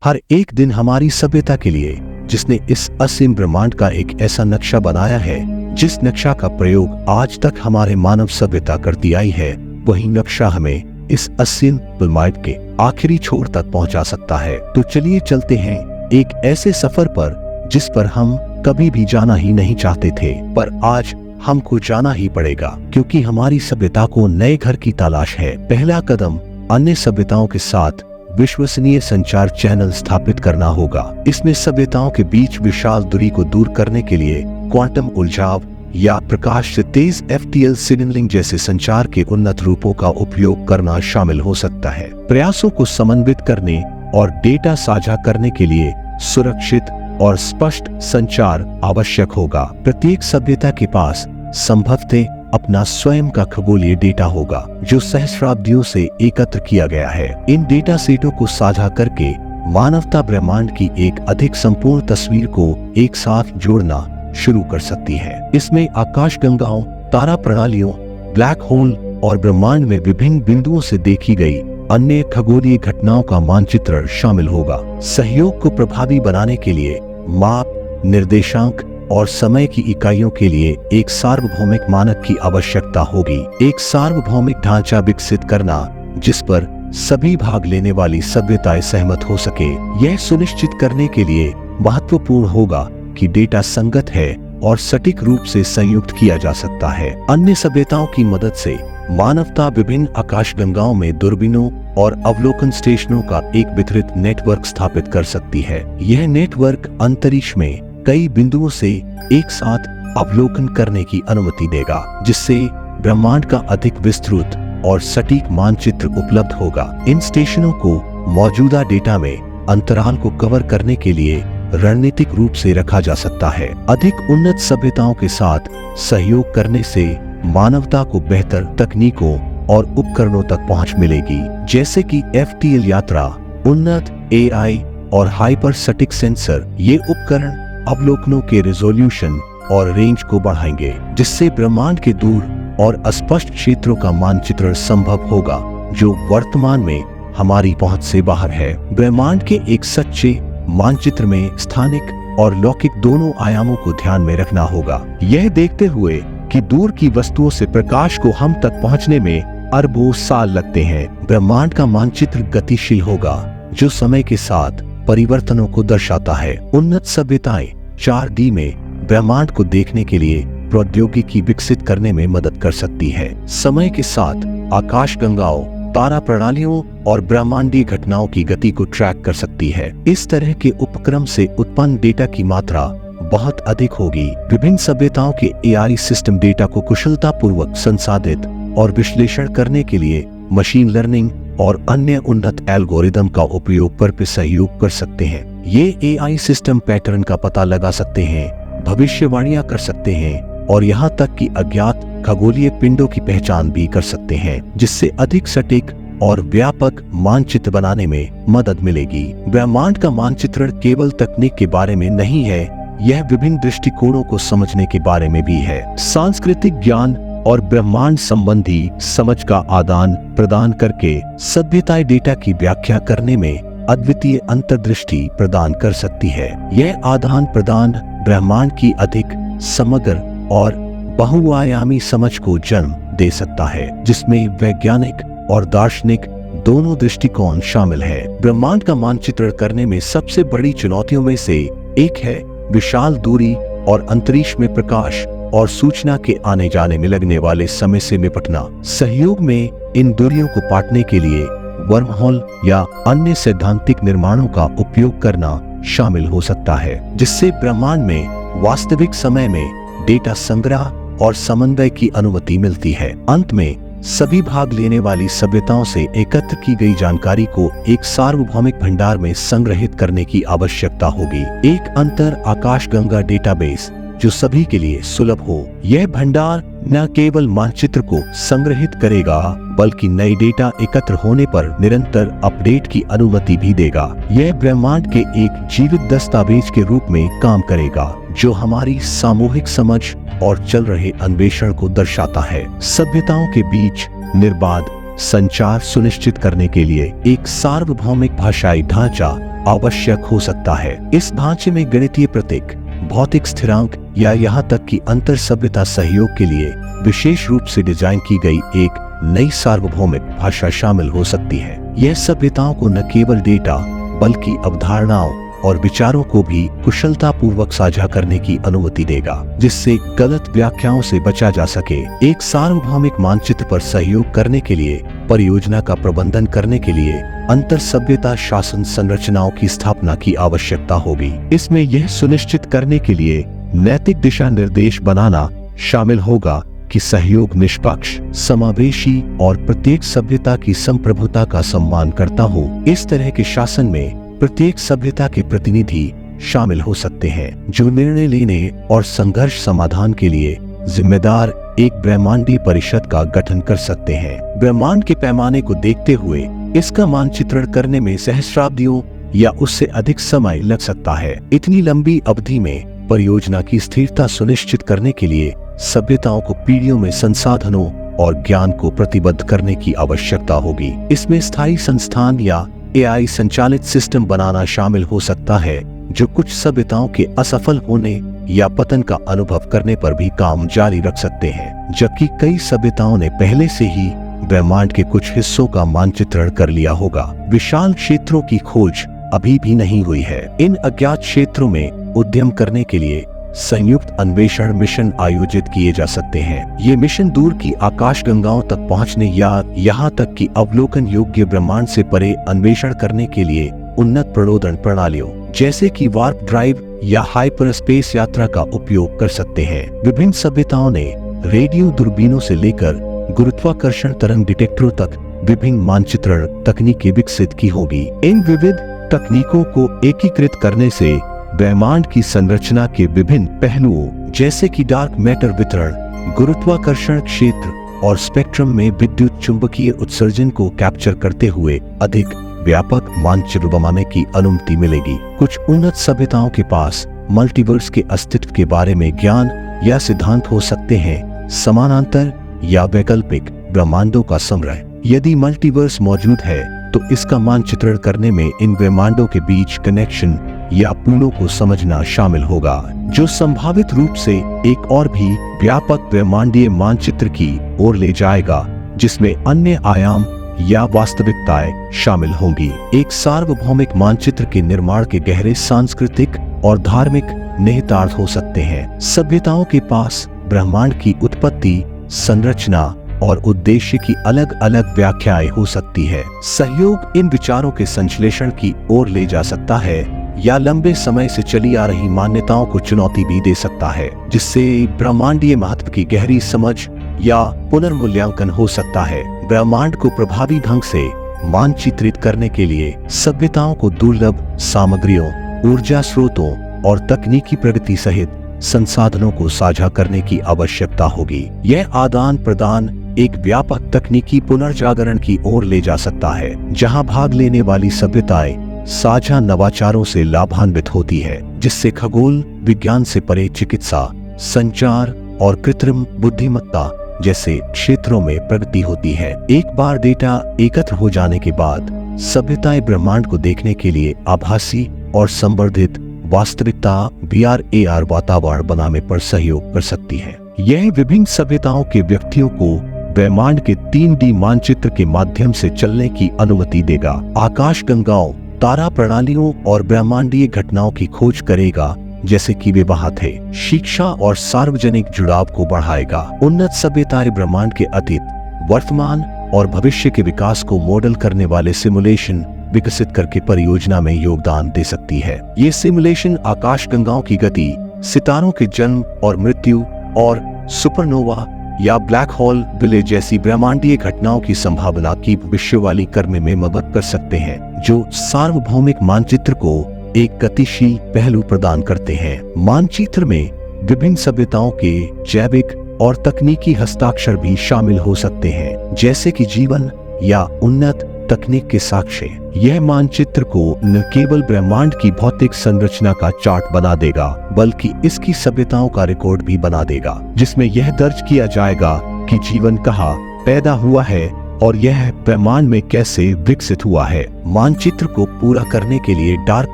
हर एक दिन हमारी सभ्यता के लिए जिसने इस असीम ब्रह्मांड का एक ऐसा नक्शा बनाया है, जिस नक्शा का प्रयोग आज तक हमारे मानव सभ्यता करती आई है, वही नक्शा हमें इस असीम ब्रह्मांड के आखिरी छोर तक पहुंचा सकता है। तो चलिए चलते हैं एक ऐसे सफर पर जिस पर हम कभी भी जाना ही नहीं चाहते थे, पर आज हमको जाना ही पड़ेगा, क्योंकि हमारी सभ्यता को नए घर की तलाश है। पहला कदम अन्य सभ्यताओं के साथ विश्वसनीय संचार चैनल स्थापित करना होगा। इसमें सभ्यताओं के बीच विशाल दूरी को दूर करने के लिए क्वांटम उलझाव या प्रकाश से तेज FTL सिग्नलिंग जैसे संचार के उन्नत रूपों का उपयोग करना शामिल हो सकता है। प्रयासों को समन्वित करने और डेटा साझा करने के लिए सुरक्षित और स्पष्ट संचार आवश्यक होगा। प्रत्येक सभ्यता के पास संभवतः अपना स्वयं का खगोलीय डेटा होगा, जो सहस्राब्दियों से एकत्र किया गया है। इन डेटा सेटों को साझा करके मानवता ब्रह्मांड की एक अधिक संपूर्ण तस्वीर को एक साथ जोड़ना शुरू कर सकती है। इसमें आकाशगंगाओं, तारा प्रणालियों, ब्लैक होल और ब्रह्मांड में विभिन्न बिंदुओं से देखी गई अन्य खगोलीय घटनाओं का मानचित्रण शामिल होगा। सहयोग को प्रभावी बनाने के लिए माप, निर्देशांक और समय की इकाइयों के लिए एक सार्वभौमिक मानक की आवश्यकता होगी। एक सार्वभौमिक ढांचा विकसित करना जिस पर सभी भाग लेने वाली सभ्यताएं सहमत हो सके। यह सुनिश्चित करने के लिए महत्वपूर्ण होगा कि डेटा संगत है और सटीक रूप से संयुक्त किया जा सकता है। अन्य सभ्यताओं की मदद से मानवता विभिन्न आकाशगंगाओं में दूरबीनों और अवलोकन स्टेशनों का एक वितरित नेटवर्क स्थापित कर सकती है। यह नेटवर्क अंतरिक्ष में कई बिंदुओं से एक साथ अवलोकन करने की अनुमति देगा, जिससे ब्रह्मांड का अधिक विस्तृत और सटीक मानचित्र उपलब्ध होगा। इन स्टेशनों को मौजूदा डेटा में अंतराल को कवर करने के लिए रणनीतिक रूप से रखा जा सकता है। अधिक उन्नत सभ्यताओं के साथ सहयोग करने से मानवता को बेहतर तकनीकों और उपकरणों तक पहुंच मिलेगी, जैसे कि FTL यात्रा, उन्नत AI और हाइपर सटीक सेंसर। ये उपकरण अवलोकनों के रिजोल्यूशन और रेंज को बढ़ाएंगे, जिससे ब्रह्मांड के दूर और अस्पष्ट क्षेत्रों का मानचित्रण संभव होगा, जो वर्तमान में हमारी पहुंच से बाहर है। ब्रह्मांड के एक सच्चे मानचित्र में स्थानिक और लौकिक दोनों आयामों को ध्यान में रखना होगा। यह देखते हुए कि दूर की वस्तुओं से प्रकाश को हम तक पहुंचने में अरबों साल लगते हैं, ब्रह्मांड का मानचित्र गतिशील होगा, जो समय के साथ परिवर्तनों को दर्शाता है। उन्नत सभ्यताएं 4D में ब्रह्मांड को देखने के लिए प्रौद्योगिकी विकसित करने में मदद कर सकती है। समय के साथ आकाशगंगाओं, तारा प्रणालियों और ब्रह्मांडीय घटनाओं की गति को ट्रैक कर सकती है। इस तरह के उपक्रम से उत्पन्न डेटा की मात्रा बहुत अधिक होगी। विभिन्न सभ्यताओं के AI सिस्टम डेटा को कुशलतापूर्वक संसाधित और विश्लेषण करने के लिए मशीन लर्निंग और अन्य उन्नत एल्गोरिदम का उपयोग पर सहयोग कर सकते हैं। ये AI सिस्टम पैटर्न का पता लगा सकते हैं, भविष्यवाणियां कर सकते हैं और यहाँ तक कि अज्ञात खगोलीय पिंडों की पहचान भी कर सकते हैं, जिससे अधिक सटीक और व्यापक मानचित्र बनाने में मदद मिलेगी। ब्रह्मांड का मानचित्रण केवल तकनीक के बारे में नहीं है, यह विभिन्न दृष्टिकोणों को समझने के बारे में भी है। सांस्कृतिक ज्ञान और ब्रह्मांड संबंधी समझ का आदान प्रदान करके सभ्यताएं डेटा की व्याख्या करने में अद्वितीय अंतर्दृष्टि प्रदान कर सकती है। यह आदान प्रदान ब्रह्मांड की अधिक समग्र और बहुआयामी समझ को जन्म दे सकता है, जिसमें वैज्ञानिक और दार्शनिक दोनों दृष्टिकोण शामिल है। ब्रह्मांड का मानचित्रण करने में सबसे बड़ी चुनौतियों में से एक है विशाल दूरी और अंतरिक्ष में प्रकाश और सूचना के आने जाने में लगने वाले समय से निपटना। सहयोग में इन दूरियों को पाटने के लिए वर्महोल या अन्य सैद्धांतिक निर्माणों का उपयोग करना शामिल हो सकता है, जिससे ब्रह्मांड में वास्तविक समय में डेटा संग्रह और समन्वय की अनुमति मिलती है। अंत में सभी भाग लेने वाली सभ्यताओं से एकत्र की गई जानकारी को एक सार्वभौमिक भंडार में संग्रहित करने की आवश्यकता होगी। एक अंतर आकाशगंगा डेटाबेस जो सभी के लिए सुलभ हो। यह भंडार न केवल मानचित्र को संग्रहित करेगा, बल्कि नए डेटा एकत्र होने पर निरंतर अपडेट की अनुमति भी देगा। यह ब्रह्मांड के एक जीवित दस्तावेज के रूप में काम करेगा, जो हमारी सामूहिक समझ और चल रहे अन्वेषण को दर्शाता है। सभ्यताओं के बीच निर्बाध संचार सुनिश्चित करने के लिए एक सार्वभौमिक भाषाई ढांचा आवश्यक हो सकता है। इस ढांचे में गणितीय प्रतीक, भौतिक स्थिरांक या यहाँ तक कि अंतर सभ्यता सहयोग के लिए विशेष रूप से डिजाइन की गई एक नई सार्वभौमिक भाषा शामिल हो सकती है। यह सभ्यताओं को न केवल डेटा बल्कि अवधारणाओं और विचारों को भी कुशलतापूर्वक साझा करने की अनुमति देगा, जिससे गलत व्याख्याओं से बचा जा सके। एक सार्वभौमिक मानचित्र पर सहयोग करने के लिए, परियोजना का प्रबंधन करने के लिए अंतर सभ्यता शासन संरचनाओं की स्थापना की आवश्यकता होगी। इसमें यह सुनिश्चित करने के लिए नैतिक दिशा निर्देश बनाना शामिल होगा कि सहयोग निष्पक्ष, समावेशी और प्रत्येक सभ्यता की संप्रभुता का सम्मान करता हो। इस तरह के शासन में प्रत्येक सभ्यता के प्रतिनिधि शामिल हो सकते हैं, जो निर्णय लेने और संघर्ष समाधान के लिए जिम्मेदार एक ब्रह्मांडीय परिषद का गठन कर सकते हैं। ब्रह्मांड के पैमाने को देखते हुए इसका मानचित्रण करने में सहस्राब्दियों या उससे अधिक समय लग सकता है। इतनी लंबी अवधि में परियोजना की स्थिरता सुनिश्चित करने के लिए सभ्यताओं को पीढ़ियों में संसाधनों और ज्ञान को प्रतिबद्ध करने की आवश्यकता होगी। इसमें स्थायी संस्थान या AI संचालित सिस्टम बनाना शामिल हो सकता है, जो कुछ सभ्यताओं के असफल होने या पतन का अनुभव करने पर भी काम जारी रख सकते हैं, जबकि कई सभ्यताओं ने पहले से ही ब्रह्मांड के कुछ हिस्सों का मानचित्रण कर लिया होगा। विशाल क्षेत्रों की खोज अभी भी नहीं हुई है। इन अज्ञात क्षेत्रों में उद्यम करने के लिए संयुक्त अन्वेषण मिशन आयोजित किए जा सकते हैं। ये मिशन दूर की आकाशगंगाओं तक पहुंचने या यहाँ तक कि अवलोकन योग्य ब्रह्मांड से परे अन्वेषण करने के लिए उन्नत प्रणोदन प्रणालियों जैसे कि वार्प ड्राइव या हाइपर स्पेस यात्रा का उपयोग कर सकते हैं। विभिन्न सभ्यताओं ने रेडियो दूरबीनों से लेकर गुरुत्वाकर्षण तरंग डिटेक्टरों तक विभिन्न मानचित्रण तकनीकें विकसित की होगी। इन विविध तकनीकों को एकीकृत करने से ब्रह्मांड की संरचना के विभिन्न पहलुओं जैसे कि डार्क मैटर वितरण, गुरुत्वाकर्षण क्षेत्र और स्पेक्ट्रम में विद्युत चुंबकीय उत्सर्जन को कैप्चर करते हुए अधिक व्यापक मानचित्र बनाने की अनुमति मिलेगी। कुछ उन्नत सभ्यताओं के पास मल्टीवर्स के अस्तित्व के बारे में ज्ञान या सिद्धांत हो सकते हैं, समानांतर या वैकल्पिक ब्रह्मांडों का संग्रह। यदि मल्टीवर्स मौजूद है तो इसका मानचित्रण करने में इन ब्रह्मांडों के बीच कनेक्शन या पुलों को समझना शामिल होगा, जो संभावित रूप से एक और भी व्यापक ब्रह्मांडीय मानचित्र की ओर ले जाएगा, जिसमें अन्य आयाम या वास्तविकताएं शामिल होंगी। एक सार्वभौमिक मानचित्र के निर्माण के गहरे सांस्कृतिक और धार्मिक निहितार्थ हो सकते हैं। सभ्यताओं के पास ब्रह्मांड की उत्पत्ति, संरचना और उद्देश्य की अलग अलग व्याख्याएं हो सकती है। सहयोग इन विचारों के संश्लेषण की ओर ले जा सकता है या लंबे समय से चली आ रही मान्यताओं को चुनौती भी दे सकता है, जिससे ब्रह्मांडीय महत्व की गहरी समझ या पुनर्मूल्यांकन हो सकता है। ब्रह्मांड को प्रभावी ढंग से मानचित्रित करने के लिए सभ्यताओं को दुर्लभ सामग्रियों, ऊर्जा स्रोतों और तकनीकी प्रगति सहित संसाधनों को साझा करने की आवश्यकता होगी। यह आदान प्रदान एक व्यापक तकनीकी पुनर्जागरण की ओर ले जा सकता है, जहां भाग लेने वाली सभ्यताएं साझा नवाचारों से लाभान्वित होती है, जिससे खगोल विज्ञान से परे चिकित्सा, संचार और कृत्रिम बुद्धिमत्ता जैसे क्षेत्रों में प्रगति होती है। एक बार डेटा एकत्र हो जाने के बाद सभ्यताएं ब्रह्मांड को देखने के लिए आभासी और संवर्धित वास्तविकता VR AR वातावरण बनाने पर सहयोग कर सकती है। यह विभिन्न सभ्यताओं के व्यक्तियों को ब्रह्मांड के 3D मानचित्र के माध्यम से चलने की अनुमति देगा, आकाशगंगाओं, तारा प्रणालियों और ब्रह्मांडीय घटनाओं की खोज करेगा जैसे कि वे वहां थे। शिक्षा और सार्वजनिक जुड़ाव को बढ़ाएगा। उन्नत सभ्यताएं ब्रह्मांड के अतीत, वर्तमान और भविष्य के विकास को मॉडल करने वाले सिमुलेशन विकसित करके परियोजना में योगदान दे सकती है। ये सिमुलेशन आकाशगंगाओं की गति, सितारों के जन्म और मृत्यु और सुपरनोवा या ब्लैक होल विले जैसी ब्रह्मांडीय घटनाओं की संभावना की भविष्यवाणी करने में मदद कर सकते हैं, जो सार्वभौमिक मानचित्र को एक गतिशील पहलू प्रदान करते हैं। मानचित्र में विभिन्न सभ्यताओं के जैविक और तकनीकी हस्ताक्षर भी शामिल हो सकते हैं, जैसे कि जीवन या उन्नत तकनीक के साक्ष्य। यह मानचित्र को न केवल ब्रह्मांड की भौतिक संरचना का चार्ट बना देगा, बल्कि इसकी सभ्यताओं का रिकॉर्ड भी बना देगा, जिसमें यह दर्ज किया जाएगा कि जीवन कहाँ पैदा हुआ है और यह ब्रह्मांड में कैसे विकसित हुआ है। मानचित्र को पूरा करने के लिए डार्क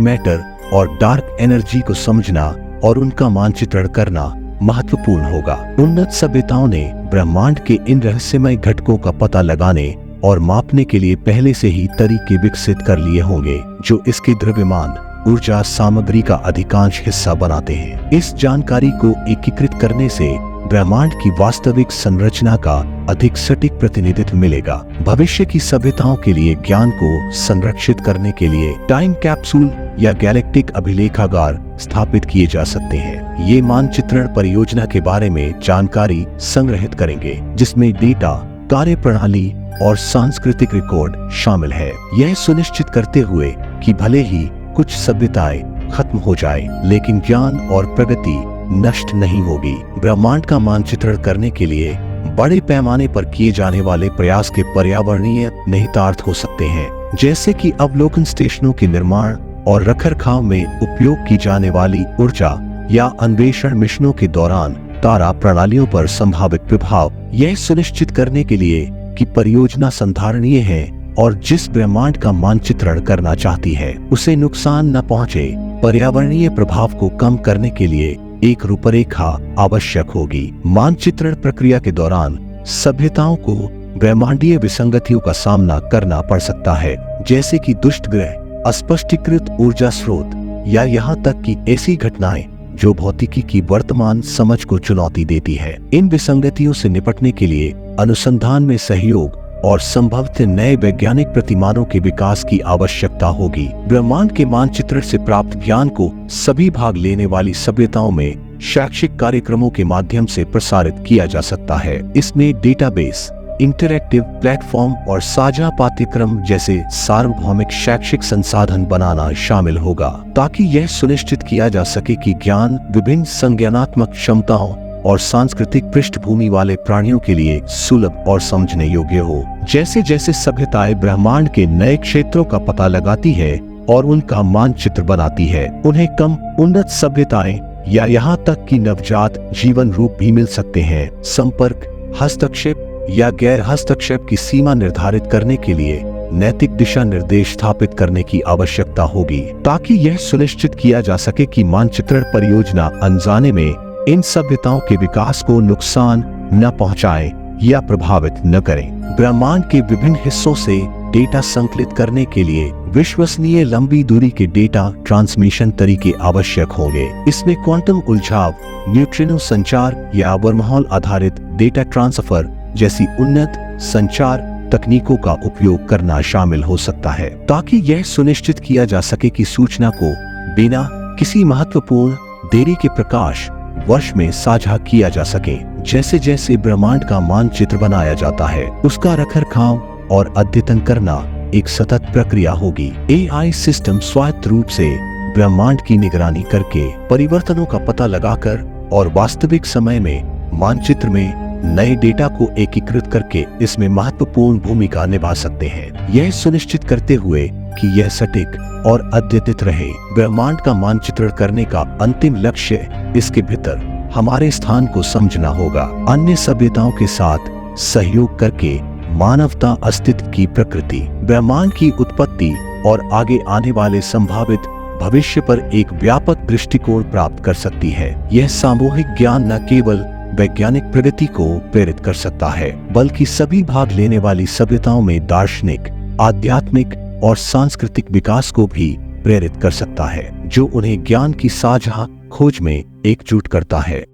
मैटर और डार्क एनर्जी को समझना और उनका मानचित्रण करना महत्वपूर्ण होगा। उन्नत सभ्यताओं ने ब्रह्मांड के इन रहस्यमय घटकों का पता लगाने और मापने के लिए पहले से ही तरीके विकसित कर लिए होंगे जो इसके द्रव्यमान ऊर्जा सामग्री का अधिकांश हिस्सा बनाते हैं। इस जानकारी को एकीकृत करने से ब्रह्मांड की वास्तविक संरचना का अधिक सटीक प्रतिनिधित्व मिलेगा। भविष्य की सभ्यताओं के लिए ज्ञान को संरक्षित करने के लिए टाइम कैप्सूल या गैलेक्टिक अभिलेखागार स्थापित किए जा सकते हैं। ये मानचित्रण परियोजना के बारे में जानकारी संग्रहित करेंगे जिसमें डेटा, कार्यप्रणाली और सांस्कृतिक रिकॉर्ड शामिल है। यह सुनिश्चित करते हुए कि भले ही कुछ सभ्यताएं खत्म हो जाए लेकिन ज्ञान और प्रगति नष्ट नहीं होगी। ब्रह्मांड का मानचित्रण करने के लिए बड़े पैमाने पर किए जाने वाले प्रयास के पर्यावरणीय निहितार्थ हो सकते हैं, जैसे कि अवलोकन स्टेशनों के निर्माण और रखरखाव में उपयोग की जाने वाली ऊर्जा या अन्वेषण मिशनों के दौरान तारा प्रणालियों पर संभावित प्रभाव। यह सुनिश्चित करने के लिए कि परियोजना संधारणीय है और जिस ब्रह्मांड का मानचित्रण करना चाहती है उसे नुकसान न पहुंचे, पर्यावरणीय प्रभाव को कम करने के लिए एक रूपरेखा आवश्यक होगी। मानचित्रण प्रक्रिया के दौरान सभ्यताओं को ब्रह्मांडीय विसंगतियों का सामना करना पड़ सकता है, जैसे कि दुष्ट ग्रह, अस्पष्टीकृत ऊर्जा स्रोत या यहाँ तक कि ऐसी घटनाएं जो भौतिकी की वर्तमान समझ को चुनौती देती है। इन विसंगतियों से निपटने के लिए अनुसंधान में सहयोग और संभवतः नए वैज्ञानिक प्रतिमानों के विकास की आवश्यकता होगी। ब्रह्मांड के मानचित्रण से प्राप्त ज्ञान को सभी भाग लेने वाली सभ्यताओं में शैक्षिक कार्यक्रमों के माध्यम से प्रसारित किया जा सकता है। इसमें डेटाबेस, इंटरैक्टिव प्लेटफॉर्म और साझा पाठ्यक्रम जैसे सार्वभौमिक शैक्षिक संसाधन बनाना शामिल होगा, ताकि यह सुनिश्चित किया जा सके कि ज्ञान विभिन्न संज्ञानात्मक क्षमताओं और सांस्कृतिक पृष्ठभूमि वाले प्राणियों के लिए सुलभ और समझने योग्य हो। जैसे जैसे सभ्यताएं ब्रह्मांड के नए क्षेत्रों का पता लगाती है और उनका मानचित्र बनाती है, उन्हें कम उन्नत सभ्यताएं या यहाँ तक कि नवजात जीवन रूप भी मिल सकते हैं। संपर्क, हस्तक्षेप या गैर हस्तक्षेप की सीमा निर्धारित करने के लिए नैतिक दिशा निर्देश स्थापित करने की आवश्यकता होगी, ताकि यह सुनिश्चित किया जा सके कि मानचित्रण परियोजना अनजाने में इन सभ्यताओं के विकास को नुकसान न पहुंचाए या प्रभावित न करें। ब्रह्मांड के विभिन्न हिस्सों से डेटा संकलित करने के लिए विश्वसनीय लंबी दूरी के डेटा ट्रांसमिशन तरीके आवश्यक होंगे। इसमें क्वांटम उलझाव, न्यूट्रिनो संचार या वर्महॉल आधारित डेटा ट्रांसफर जैसी उन्नत संचार तकनीकों का उपयोग करना शामिल हो सकता है, ताकि यह सुनिश्चित किया जा सके कि सूचना को बिना किसी महत्वपूर्ण देरी के प्रकाश वर्ष में साझा किया जा सके। जैसे जैसे ब्रह्मांड का मानचित्र बनाया जाता है, उसका रखरखाव और अद्यतन करना एक सतत प्रक्रिया होगी। एआई सिस्टम स्वायत्त रूप से ब्रह्मांड की निगरानी करके परिवर्तनों का पता लगाकर और वास्तविक समय में मानचित्र में नए डेटा को एकीकृत करके इसमें महत्वपूर्ण भूमिका निभा सकते हैं, यह सुनिश्चित करते हुए कि यह सटीक और अद्यतित रहे। ब्रह्मांड का मानचित्रण करने का अंतिम लक्ष्य इसके भीतर हमारे स्थान को समझना होगा, अन्य सभ्यताओं के साथ सहयोग करके मानवता अस्तित्व की प्रकृति, ब्रह्मांड की उत्पत्ति और आगे आने वाले संभावित भविष्य पर एक व्यापक दृष्टिकोण प्राप्त कर सकती है। यह सामूहिक ज्ञान न केवल वैज्ञानिक प्रगति को प्रेरित कर सकता है, बल्कि सभी भाग लेने वाली सभ्यताओं में दार्शनिक, आध्यात्मिक और सांस्कृतिक विकास को भी प्रेरित कर सकता है, जो उन्हें ज्ञान की साझा खोज में एकजुट करता है।